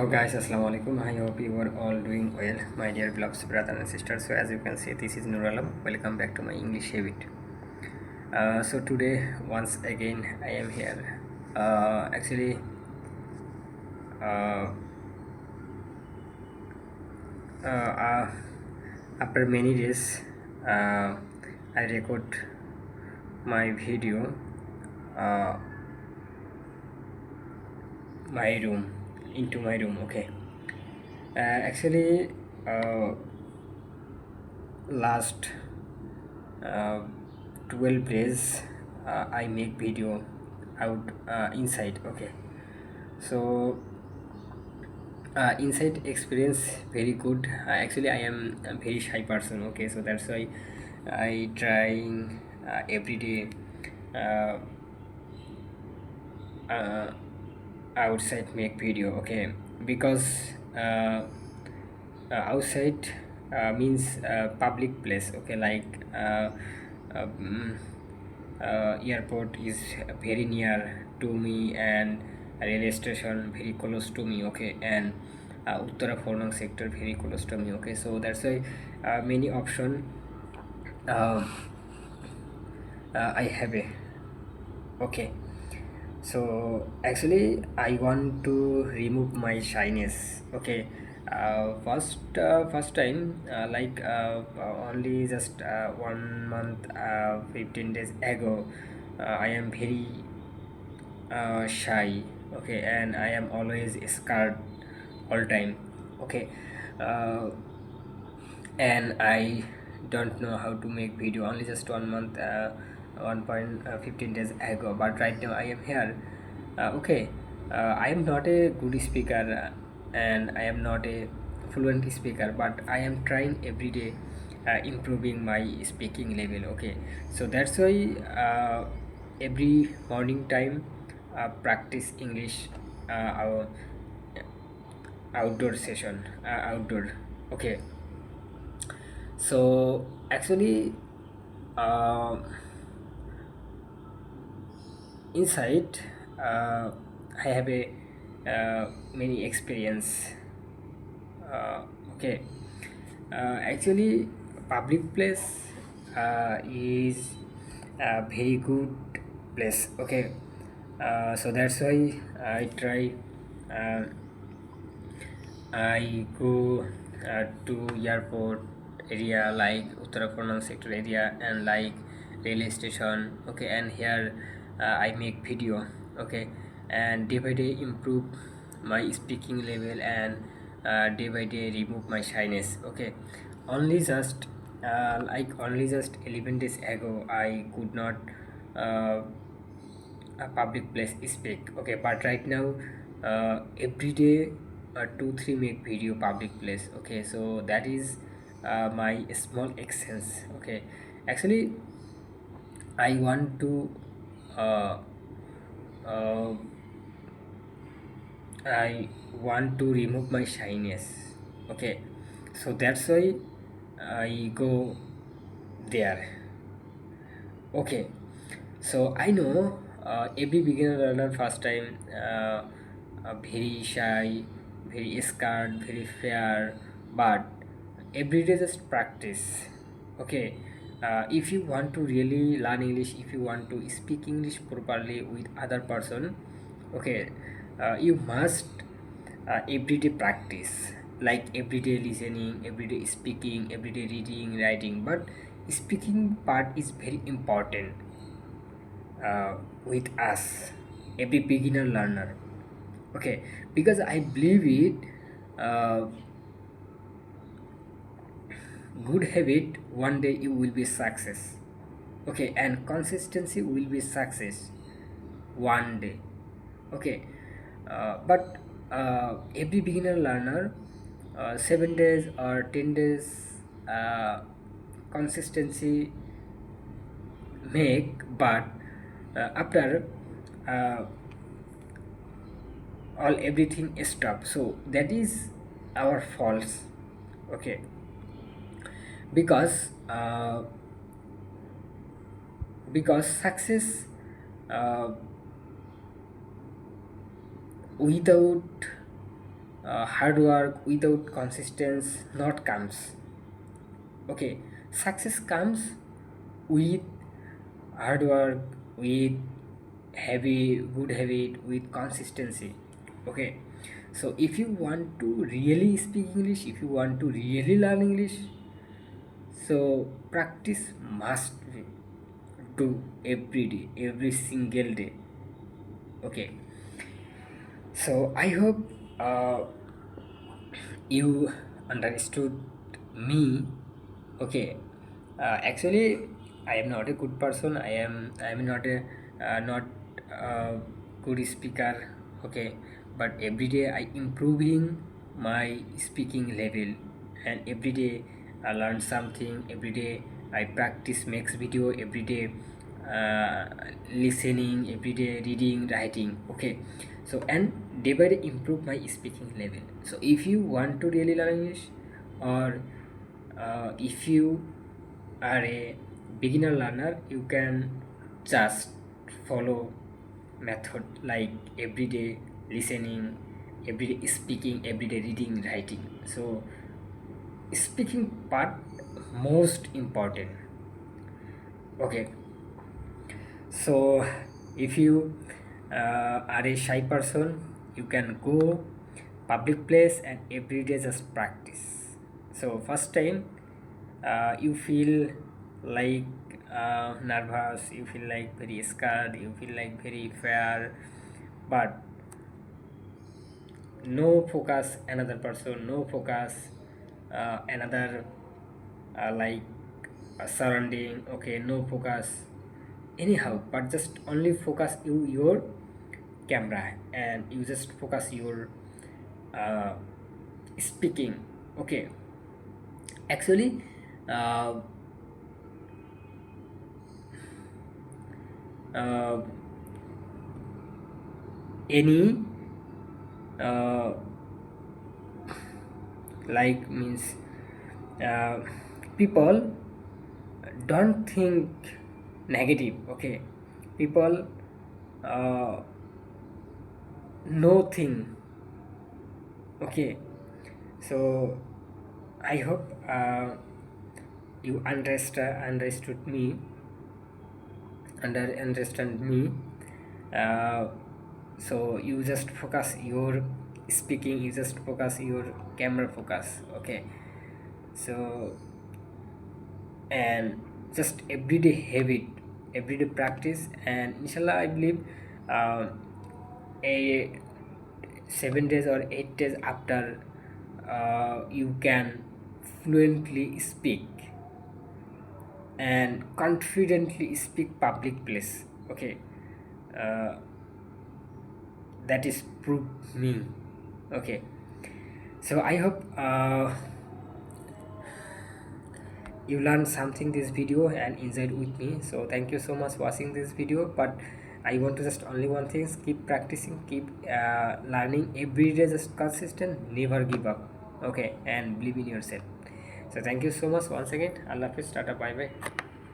Hello guys, assalamu alaikum. I hope you are all doing well, my dear beloved brothers and sisters. So as you can see, this is Nur Alam. Welcome back to my English habit. So today, once again, I am here. Actually, uh, uh, uh, after many days, I record my video, uh, my room, into my room. Okay. Actually, last uh, 12 days I make video out inside. Okay, so inside experience very good. Actually I am a very shy person. Okay, so that's why I trying every day uh, uh, outside make video. Okay, because outside means public place. Okay, like uh, mm, airport is very near to me, and railway station very close to me. Okay, and Uttara Fornang sector very close to me. Okay, so that's why many option uh, I have a. Okay, so actually I want to remove my shyness. Okay, first time only just 1 month 15 days ago, I am very shy. Okay, and I am always scared all time. Okay, uh, and I don't know how to make video only just 1 month 1.15 days ago, but right now I am here. Okay, I am not a good speaker, and I am not a fluent speaker, but I am trying every day improving my speaking level. Okay, so that's why every morning time practice English, our outdoor session, outdoor. Okay, so actually uh, inside I have a many experience. uh, okay, actually public place is a very good place. Okay, so that's why I try, uh, I go to airport area like Uttarakhand sector area, and like railway station. Okay, and here I make video. Okay, and day by day improve my speaking level, and day by day remove my shyness. Okay, only just only just 11 days ago I could not uh, a public place speak. Okay, but right now every day 2 3 make video public place. Okay, so that is my small accents. Okay, actually I want to uh, uh, I want to remove my shyness. Okay, so that's why I go there. Okay, so I know every beginner learner first time very shy, very scared, very fear, but every day just practice. Okay, if you want to really learn English, if you want to speak English properly with other person, okay, you must everyday practice, like everyday listening, everyday speaking, everyday reading, writing. But speaking part is very important with us, every beginner learner. Okay, because I believe it, uh, good habit one day you will be success. Okay, and consistency will be success one day. Okay, but every beginner learner 7 days or 10 days consistency make, but after uh, all everything stop, so that is our faults. Okay, because success uh, without hard work without consistency not comes. Okay, success comes with hard work, with heavy good habit, with consistency. Okay, so if you want to really speak English, if you want to really learn English, so practice must do every day, every single day. Okay, so I hope you understood me. Okay, actually I am not a good person. I am not a not a good speaker. Okay, but every day I improving my speaking level, and every day I learn something. Every day I practice makes video. Every day uh, listening, every day reading, writing. Okay, so and day by day improve my speaking level. So if you want to really learn English, or if you are a beginner learner, you can just follow method like everyday listening, everyday speaking, everyday reading, writing. So speaking part most important. Okay, so if you are a shy person, you can go public place and every day just practice. So first time you feel like nervous, you feel like very scared, you feel like very fear, but no focus another person, no focus another like surrounding. Okay, no focus anyhow, but just only focus your camera, and you just focus your uh, speaking. Okay, actually uh, uh, any uh, like means uh, people don't think negative. Okay, people uh, no thing. Okay, so I hope you understood me, understand me. uh, so you just focus your speaking, you just focus your camera focus. Okay, so and just everyday habit, everyday practice, and inshallah I believe uh, a 7 days or 8 days after you can fluently speak and confidently speak public place. Okay, uh, that is proof me. Okay, so I hope you learned something this video and enjoyed with me. So thank you so much watching this video, but I want to just only one thing: keep practicing, keep learning every day, just consistent, never give up. Okay, and believe in yourself. So thank you so much once again. Allah Hafiz, tata, bye bye.